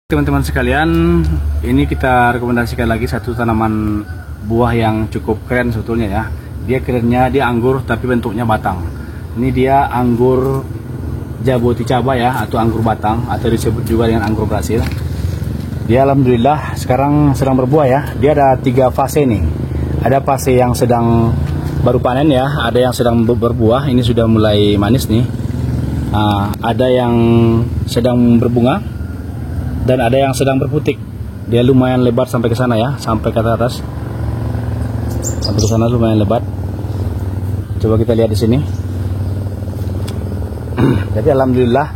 Teman-teman sekalian, ini kita rekomendasikan lagi satu tanaman buah yang cukup keren sebetulnya ya. Dia kerennya, dia anggur tapi bentuknya batang. Ini dia anggur jaboticaba ya, atau anggur batang, atau disebut juga dengan anggur Brasil. Dia alhamdulillah sekarang sedang berbuah ya. Dia ada 3 fase nih. Ada fase yang sedang baru panen ya, ada yang sedang berbuah, ini sudah mulai manis nih. Ada yang sedang berbunga, dan ada yang sedang berputik. Dia lumayan lebar sampai ke sana ya, sampai ke atas. Sampai ke sana lumayan lebar. Coba kita lihat di sini. Jadi alhamdulillah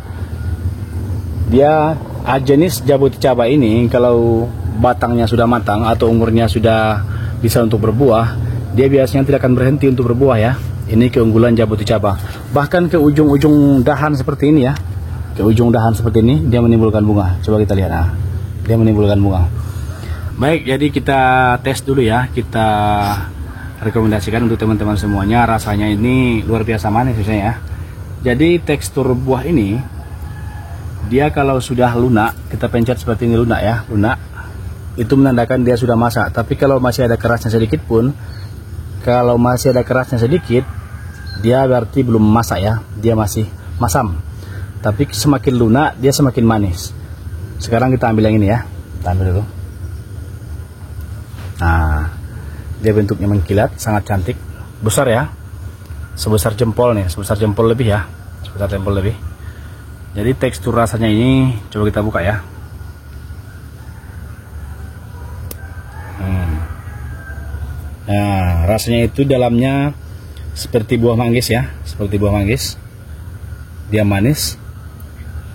dia jenis jaboticaba ini kalau batangnya sudah matang atau umurnya sudah bisa untuk berbuah, dia biasanya tidak akan berhenti untuk berbuah ya. Ini keunggulan jaboticaba. Bahkan ke ujung-ujung dahan seperti ini ya. Ke ujung dahan seperti ini dia menimbulkan bunga. Coba kita lihat, dia menimbulkan bunga. Baik, jadi kita tes dulu ya, kita rekomendasikan untuk teman-teman semuanya. Rasanya ini luar biasa manis ya. Jadi tekstur buah ini, dia kalau sudah lunak, kita pencet seperti ini lunak ya, lunak, itu menandakan dia sudah masak. Tapi kalau masih ada kerasnya sedikit pun, kalau masih ada kerasnya sedikit, dia berarti belum masak ya, dia masih masam. Tapi semakin lunak dia semakin manis. Sekarang kita ambil yang ini ya. Kita ambil dulu. Nah, dia bentuknya mengkilat, sangat cantik, besar ya, sebesar jempol nih, sebesar jempol lebih ya, sebesar jempol lebih. Jadi tekstur rasanya ini coba kita buka ya. Nah, rasanya itu dalamnya seperti buah manggis ya, seperti buah manggis. Dia manis.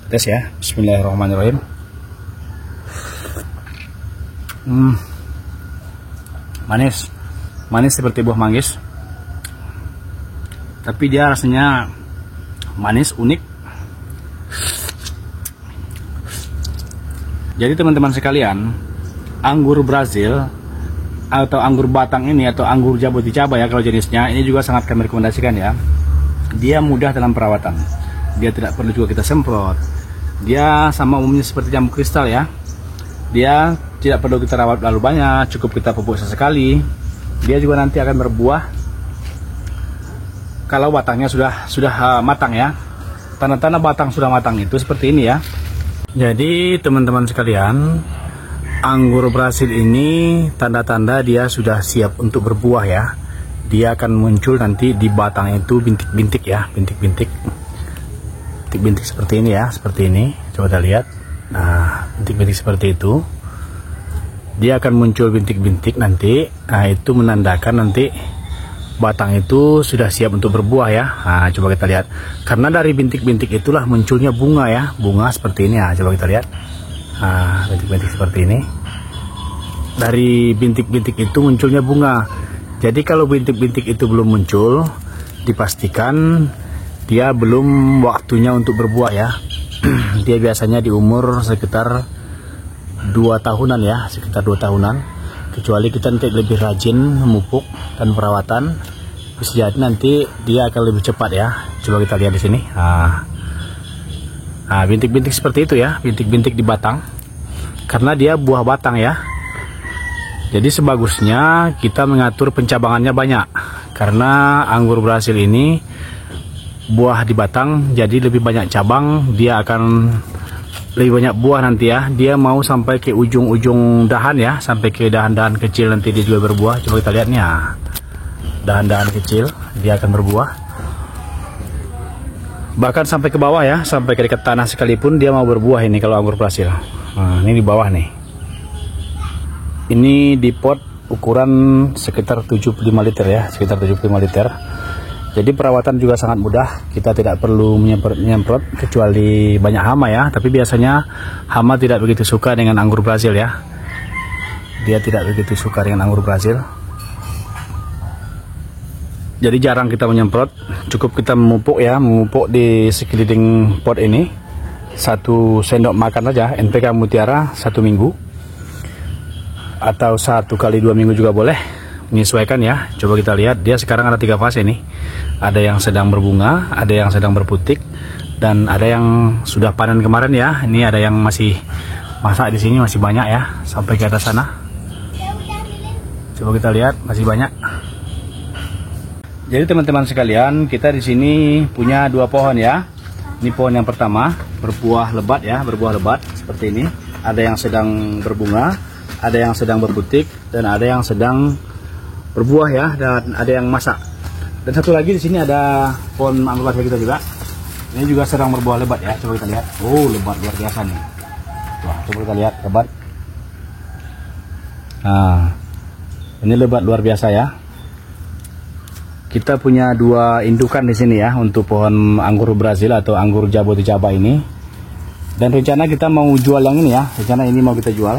Tes ya, bismillahirrahmanirrahim. Manis, manis seperti buah manggis. Tapi dia rasanya manis, unik. Jadi teman-teman sekalian, anggur Brasil atau anggur batang ini atau anggur jaboticaba ya kalau jenisnya, ini juga sangat kami rekomendasikan ya. Dia mudah dalam perawatan. Dia tidak perlu juga kita semprot. Dia sama umumnya seperti jambu kristal ya. Dia tidak perlu kita rawat terlalu banyak, cukup kita pupuk sesekali. Dia juga nanti akan berbuah kalau batangnya sudah matang ya. Tanda-tanda batang sudah matang itu seperti ini ya. Jadi teman-teman sekalian, anggur Brasil ini tanda-tanda dia sudah siap untuk berbuah ya. Dia akan muncul nanti di batang itu bintik-bintik ya, bintik-bintik. Bintik seperti ini ya, seperti ini. Coba kita lihat. Nah, bintik-bintik seperti itu. Dia akan muncul bintik-bintik nanti. Nah, itu menandakan nanti batang itu sudah siap untuk berbuah ya. Nah, coba kita lihat. Karena dari bintik-bintik itulah munculnya bunga ya, bunga seperti ini ya. Coba kita lihat. Nah, bintik-bintik seperti ini. Dari bintik-bintik itu munculnya bunga. Jadi kalau bintik-bintik itu belum muncul, dipastikan dia belum waktunya untuk berbuah ya. Dia biasanya di umur sekitar 2 tahunan ya, sekitar 2 tahunan. Kecuali kita nanti lebih rajin memupuk dan perawatan, bisa jadi nanti dia akan lebih cepat ya. Coba kita lihat di sini. Nah, bintik-bintik seperti itu ya, bintik-bintik di batang. Karena dia buah batang ya. Jadi sebagusnya kita mengatur pencabangannya banyak. Karena anggur Brasil ini buah di batang, jadi lebih banyak cabang, dia akan lebih banyak buah nanti ya. Dia mau sampai ke ujung-ujung dahan ya, sampai ke dahan-dahan kecil nanti dia juga berbuah. Coba kita lihat nih ya, dahan-dahan kecil dia akan berbuah. Bahkan sampai ke bawah ya, sampai ke dekat tanah sekalipun dia mau berbuah ini kalau anggur Brasil. Nah, ini di bawah nih. Ini di pot ukuran sekitar 75 liter ya, sekitar 75 liter. Jadi perawatan juga sangat mudah, kita tidak perlu menyemprot kecuali banyak hama ya. Tapi biasanya hama tidak begitu suka dengan anggur Brasil ya. Dia tidak begitu suka dengan anggur Brasil. Jadi jarang kita menyemprot, cukup kita memupuk ya, memupuk di sekeliling pot ini. 1 sendok makan saja NPK Mutiara 1 minggu. Atau 1 kali 2 minggu juga boleh. Menyesuaikan ya. Coba kita lihat, dia sekarang ada 3 fase nih. Ada yang sedang berbunga, ada yang sedang berputik, dan ada yang sudah panen kemarin ya. Ini ada yang masih Masa di sini masih banyak ya, sampai ke atas sana. Coba kita lihat, masih banyak. Jadi teman-teman sekalian, kita di sini punya 2 pohon ya. Ini pohon yang pertama, berbuah lebat ya, berbuah lebat seperti ini. Ada yang sedang berbunga, ada yang sedang berbutik, dan ada yang sedang berbuah ya, dan ada yang masak. Dan satu lagi di sini ada pohon anggur brasil kita juga. Ini juga sedang berbuah lebat ya, coba kita lihat. Oh, lebat luar biasa nih. Wah, coba kita lihat lebat. Nah, ini lebat luar biasa ya. Kita punya 2 indukan di sini ya untuk pohon anggur Brazil atau anggur Jaboticaba ini. Dan rencana kita mau jual yang ini ya. Rencana ini mau kita jual.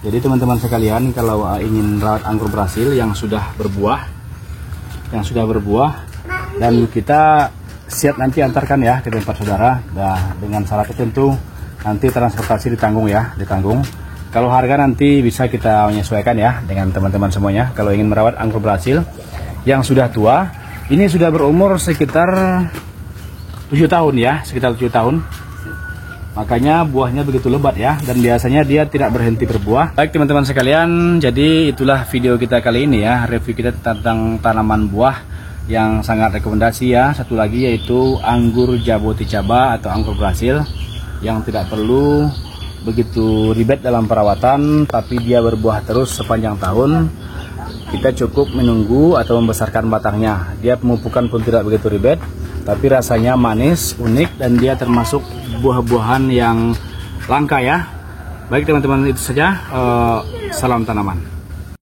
Jadi teman-teman sekalian, kalau ingin rawat anggur Brazil yang sudah berbuah, dan kita siap nanti antarkan ya ke tempat saudara. Nah, dengan syarat tertentu nanti transportasi ditanggung ya, ditanggung. Kalau harga nanti bisa kita menyesuaikan ya dengan teman-teman semuanya. Kalau ingin merawat anggur Brazil yang sudah tua, ini sudah berumur sekitar 7 tahun ya, sekitar 7 tahun. Makanya buahnya begitu lebat ya, dan biasanya dia tidak berhenti berbuah. Baik teman-teman sekalian, jadi itulah video kita kali ini ya, review kita tentang tanaman buah yang sangat rekomendasi ya. Satu lagi yaitu anggur Jaboticaba atau anggur Brazil yang tidak perlu begitu ribet dalam perawatan, tapi dia berbuah terus sepanjang tahun. Kita cukup menunggu atau membesarkan batangnya. Dia pemupukan pun tidak begitu ribet, tapi rasanya manis, unik, dan dia termasuk buah-buahan yang langka ya. Baik teman-teman, itu saja. Salam tanaman.